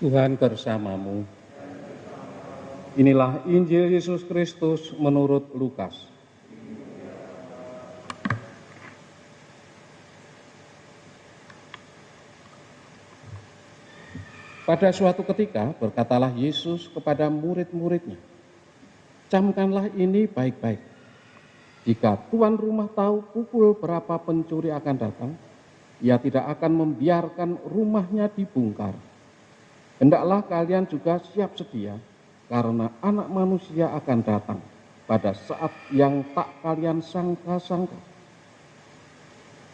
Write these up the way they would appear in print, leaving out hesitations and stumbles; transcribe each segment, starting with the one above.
Tuhan bersamamu. Inilah Injil Yesus Kristus menurut Lukas. Pada suatu ketika berkatalah Yesus kepada murid-muridnya, "Camkanlah ini baik-baik. Jika tuan rumah tahu pukul berapa pencuri akan datang, ia tidak akan membiarkan rumahnya dibongkar. Hendaklah kalian juga siap sedia, karena Anak Manusia akan datang pada saat yang tak kalian sangka-sangka."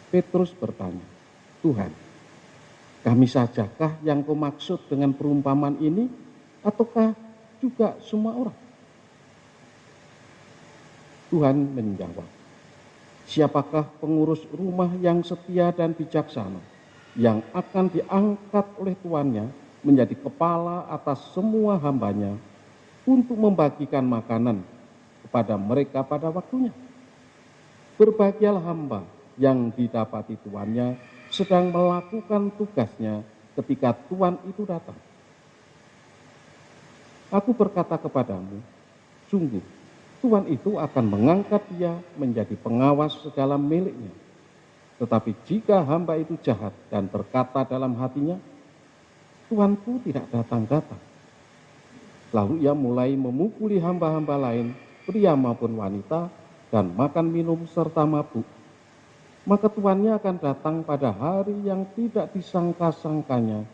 Petrus bertanya, "Tuhan, kami sajakah yang kau maksud dengan perumpamaan ini, ataukah juga semua orang?" Tuhan menjawab, "Siapakah pengurus rumah yang setia dan bijaksana, yang akan diangkat oleh tuannya menjadi kepala atas semua hambanya untuk membagikan makanan kepada mereka pada waktunya? Berbahagialah hamba yang didapati tuannya sedang melakukan tugasnya ketika tuan itu datang. Aku berkata kepadamu, sungguh tuan itu akan mengangkat dia menjadi pengawas segala miliknya. Tetapi jika hamba itu jahat dan berkata dalam hatinya, tuanku tidak datang-datang, lalu ia mulai memukuli hamba-hamba lain, pria maupun wanita, dan makan minum serta mabuk, maka tuannya akan datang pada hari yang tidak disangka-sangkanya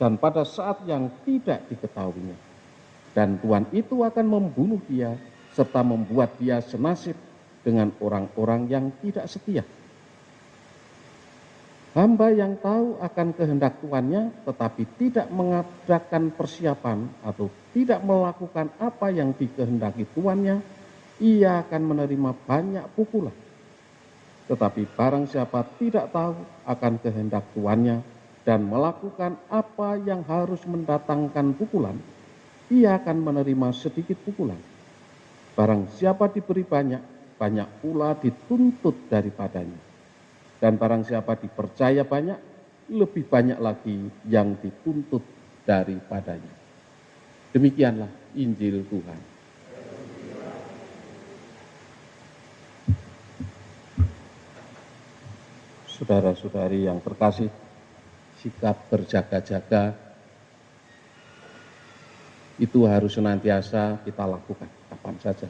dan pada saat yang tidak diketahuinya. Dan tuan itu akan membunuh dia serta membuat dia senasib dengan orang-orang yang tidak setia. Hamba yang tahu akan kehendak tuannya tetapi tidak mengadakan persiapan atau tidak melakukan apa yang dikehendaki tuannya, ia akan menerima banyak pukulan. Tetapi barang siapa tidak tahu akan kehendak tuannya dan melakukan apa yang harus mendatangkan pukulan, ia akan menerima sedikit pukulan. Barang siapa diberi banyak, banyak pula dituntut daripadanya. Dan barang siapa dipercaya banyak, lebih banyak lagi yang dituntut daripadanya." Demikianlah Injil Tuhan. Saudara-saudari yang terkasih, sikap berjaga-jaga itu harus senantiasa kita lakukan kapan saja.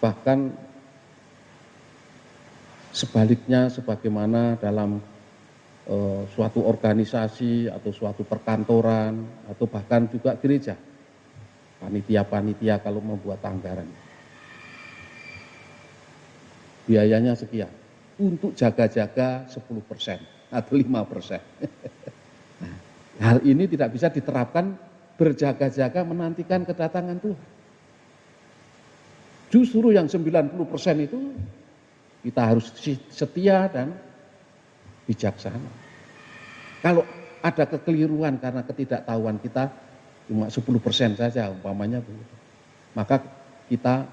Bahkan sebaliknya, sebagaimana dalam suatu organisasi atau suatu perkantoran atau bahkan juga gereja, panitia-panitia kalau membuat anggaran, biayanya sekian, untuk jaga-jaga 10% atau 5%. Hal ini tidak bisa diterapkan berjaga-jaga menantikan kedatangan Tuhan. Justru yang 90% itu kita harus setia dan bijaksana. Kalau ada kekeliruan karena ketidaktahuan kita cuma 10% saja umpamanya, maka kita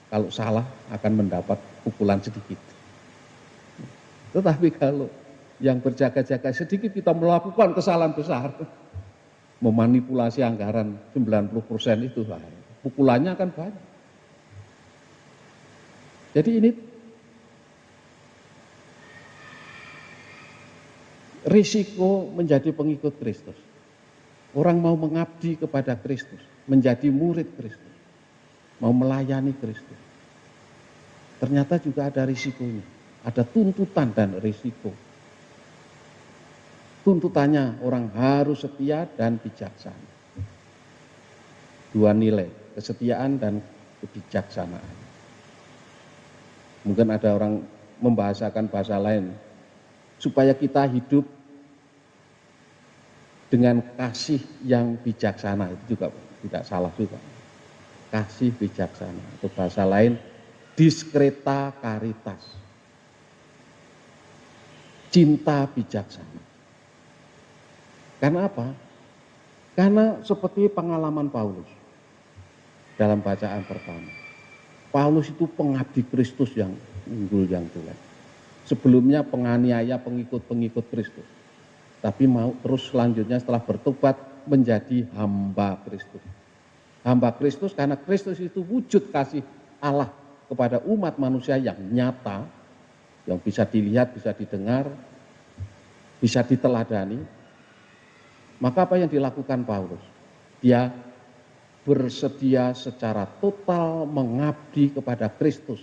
kalau salah akan mendapat pukulan sedikit. Tetapi kalau yang berjaga-jaga sedikit kita melakukan kesalahan besar, memanipulasi anggaran 90% itu, pukulannya akan banyak. Jadi ini risiko menjadi pengikut Kristus. Orang mau mengabdi kepada Kristus, menjadi murid Kristus, mau melayani Kristus, ternyata juga ada risikonya, ada tuntutan dan risiko. Tuntutannya orang harus setia dan bijaksana. Dua nilai, kesetiaan dan kebijaksanaan. Mungkin ada orang membahasakan bahasa lain, supaya kita hidup dengan kasih yang bijaksana, itu juga tidak salah juga. Kasih bijaksana, atau bahasa lain diskreta caritas, cinta bijaksana. Karena apa? Karena seperti pengalaman Paulus dalam bacaan pertama. Paulus itu pengabdi Kristus yang unggul, yang jelek. sebelumnya penganiaya pengikut-pengikut Kristus, tapi mau terus selanjutnya setelah bertobat menjadi hamba Kristus. Hamba Kristus karena Kristus itu wujud kasih Allah kepada umat manusia yang nyata, yang bisa dilihat, bisa didengar, bisa diteladani. Maka apa yang dilakukan Paulus? Dia bersedia secara total mengabdi kepada Kristus.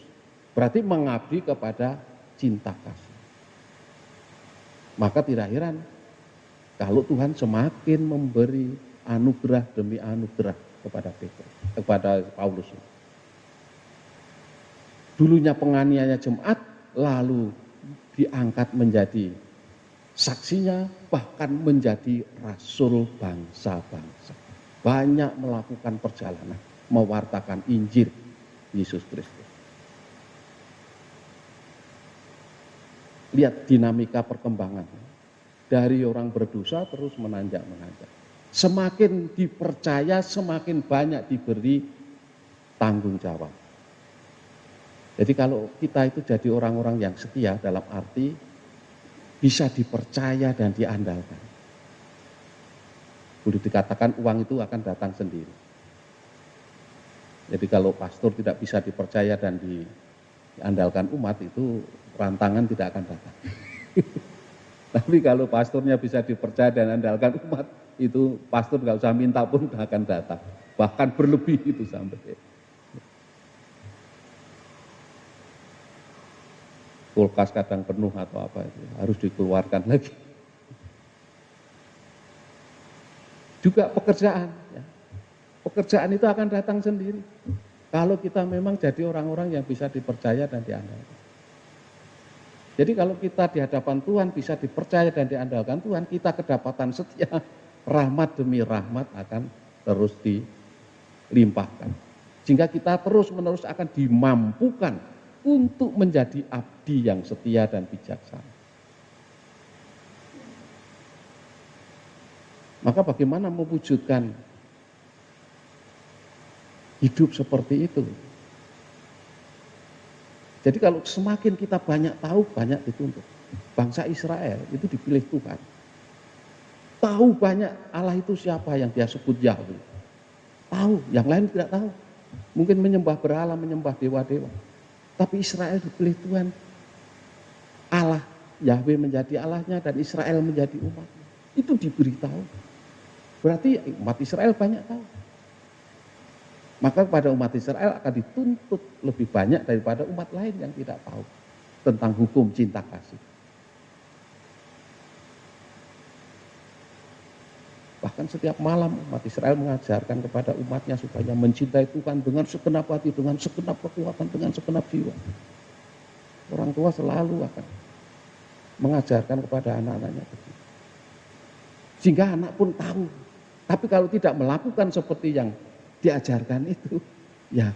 Berarti mengabdi kepada cinta kasih. Maka tidak heran kalau Tuhan semakin memberi anugerah demi anugerah kepada Paulus. Dulunya penganiaya jemaat, lalu diangkat menjadi saksinya, bahkan menjadi rasul bangsa-bangsa. Banyak melakukan perjalanan, mewartakan Injil Yesus Kristus. Lihat dinamika perkembangan. Dari orang berdosa terus menanjak-menanjak. Semakin dipercaya, semakin banyak diberi tanggung jawab. Jadi kalau kita itu jadi orang-orang yang setia dalam arti bisa dipercaya dan diandalkan. Boleh dikatakan uang itu akan datang sendiri. Jadi kalau pastor tidak bisa dipercaya dan diandalkan umat, itu rantangan tidak akan datang. Tapi kalau pastornya bisa dipercaya dan andalkan umat, itu pastor nggak usah minta pun akan datang. Bahkan berlebih itu sampai. Kulkas kadang penuh atau apa itu harus dikeluarkan lagi. Juga pekerjaan. Ya. Pekerjaan itu akan datang sendiri. Kalau kita memang jadi orang-orang yang bisa dipercaya dan diandalkan. Jadi kalau kita di hadapan Tuhan bisa dipercaya dan diandalkan Tuhan, kita kedapatan setia, rahmat demi rahmat akan terus dilimpahkan. Sehingga kita terus-menerus akan dimampukan untuk menjadi abdi yang setia dan bijaksana. Maka bagaimana mewujudkan hidup seperti itu? Jadi kalau semakin kita banyak tahu, banyak dituntut. Bangsa Israel itu dipilih Tuhan. Tahu banyak Allah itu siapa yang dia sebut Yahweh. Tahu, yang lain tidak tahu. Mungkin menyembah berhala, menyembah dewa-dewa. Tapi Israel dipilih Tuhan. Allah, Yahweh menjadi Allahnya dan Israel menjadi umatnya. Itu diberitahu. Berarti umat Israel banyak tahu. Maka kepada umat Israel akan dituntut lebih banyak daripada umat lain yang tidak tahu tentang hukum cinta kasih. Bahkan setiap malam umat Israel mengajarkan kepada umatnya supaya mencintai Tuhan dengan segenap hati, dengan segenap kekuatan, dengan segenap jiwa. Orang tua selalu akan mengajarkan kepada anak-anaknya begitu. Sehingga anak pun tahu. Tapi kalau tidak melakukan seperti yang diajarkan itu, ya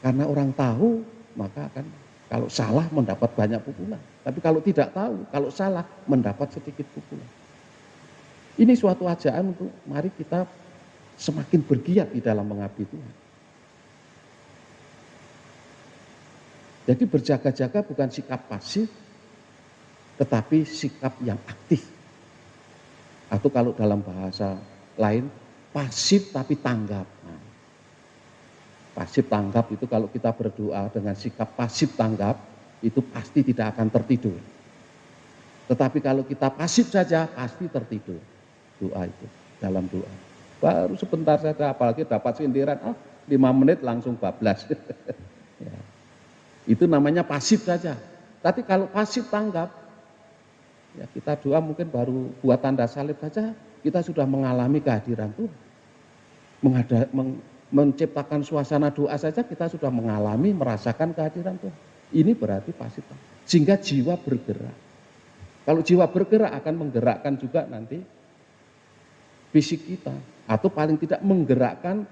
karena orang tahu, maka akan kalau salah mendapat banyak pukulan. Tapi kalau tidak tahu, kalau salah mendapat sedikit pukulan. Ini suatu ajakan untuk mari kita semakin bergiat di dalam mengabdi Tuhan. Jadi berjaga-jaga bukan sikap pasif, tetapi sikap yang aktif. Atau kalau dalam bahasa lain, pasif tapi tanggap. Nah, pasif tanggap itu kalau kita berdoa dengan sikap pasif tanggap, itu pasti tidak akan tertidur. Tetapi kalau kita pasif saja, pasti tertidur. Doa itu, dalam doa. Baru sebentar saja, apalagi dapat sindiran, 5 menit langsung bablas. Ya. Itu namanya pasif saja. Tapi kalau pasif tanggap, ya kita doa mungkin baru buat tanda salib saja, kita sudah mengalami kehadiran Tuhan. Menciptakan suasana doa saja kita sudah mengalami, merasakan kehadiran Tuhan. Ini berarti pasif. Sehingga jiwa bergerak. Kalau jiwa bergerak akan menggerakkan juga nanti fisik kita. Atau paling tidak menggerakkan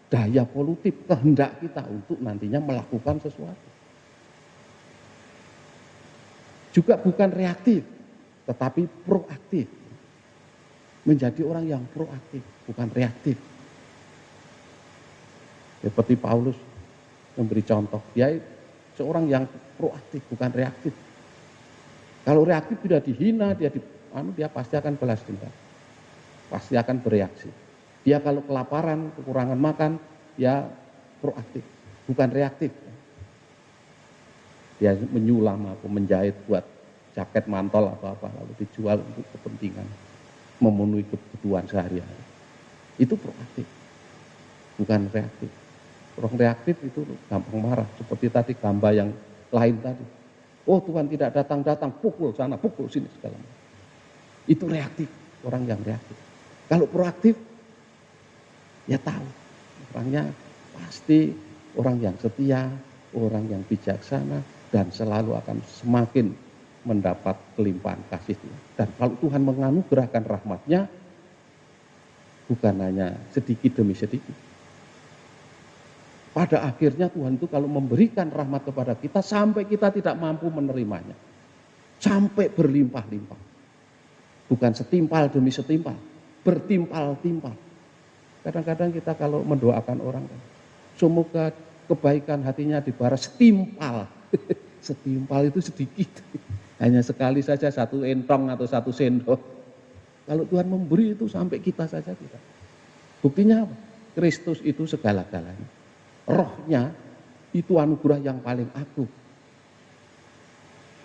daya politik, kehendak kita untuk nantinya melakukan sesuatu. Juga bukan reaktif, tetapi proaktif. Menjadi orang yang proaktif, bukan reaktif. Seperti Paulus memberi contoh, dia seorang yang proaktif, bukan reaktif. Kalau reaktif sudah dihina, dia pasti akan balas dendam. Pasti akan bereaksi. Dia kalau kelaparan, kekurangan makan, dia proaktif, bukan reaktif. Dia menyulam atau menjahit buat jaket mantel apa-apa, lalu dijual untuk kepentingan memenuhi kebutuhan sehari-hari. Itu proaktif, bukan reaktif. Orang reaktif itu gampang marah, seperti tadi gambar yang lain tadi. Oh, Tuhan tidak datang-datang, pukul sana, pukul sini, segala macam. Itu reaktif, orang yang reaktif. Kalau proaktif, ya tahu, orangnya pasti orang yang setia, orang yang bijaksana, dan selalu akan semakin mendapat kelimpahan kasih Tuhan. Dan kalau Tuhan menganugerahkan rahmat-Nya, bukan hanya sedikit demi sedikit. Pada akhirnya Tuhan itu kalau memberikan rahmat kepada kita sampai kita tidak mampu menerimanya. Sampai berlimpah-limpah. Bukan setimpal demi setimpal, bertimpal-timpal. Kadang-kadang kita kalau mendoakan orang, semoga kebaikan hatinya dibalas setimpal. Setimpal itu sedikit. Hanya sekali saja satu entong atau satu sendok. Kalau Tuhan memberi itu sampai kita saja tidak. Buktinya apa? Kristus itu segala-galanya. Rohnya itu anugerah yang paling agung.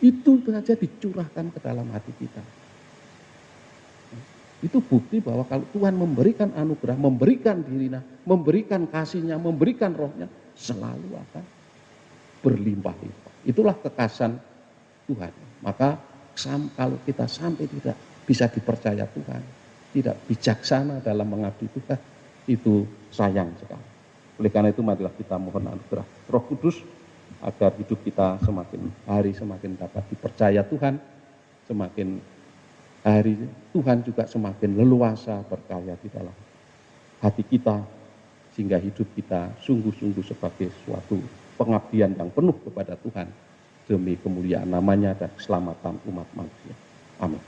Itu saja dicurahkan ke dalam hati kita. Itu bukti bahwa kalau Tuhan memberikan anugerah, memberikan dirinya, memberikan kasih-Nya, memberikan rohnya, selalu akan berlimpah-limpah. Itulah kekasan Tuhan. Maka kalau kita sampai tidak bisa dipercaya Tuhan, tidak bijaksana dalam mengabdi Tuhan, itu sayang sekali. Oleh karena itu marilah kita mohon anugerah Roh Kudus agar hidup kita semakin hari semakin dapat dipercaya Tuhan, semakin hari Tuhan juga semakin leluasa berkarya di dalam hati kita, sehingga hidup kita sungguh-sungguh sebagai suatu pengabdian yang penuh kepada Tuhan demi kemuliaan namanya dan keselamatan umat manusia. Amin.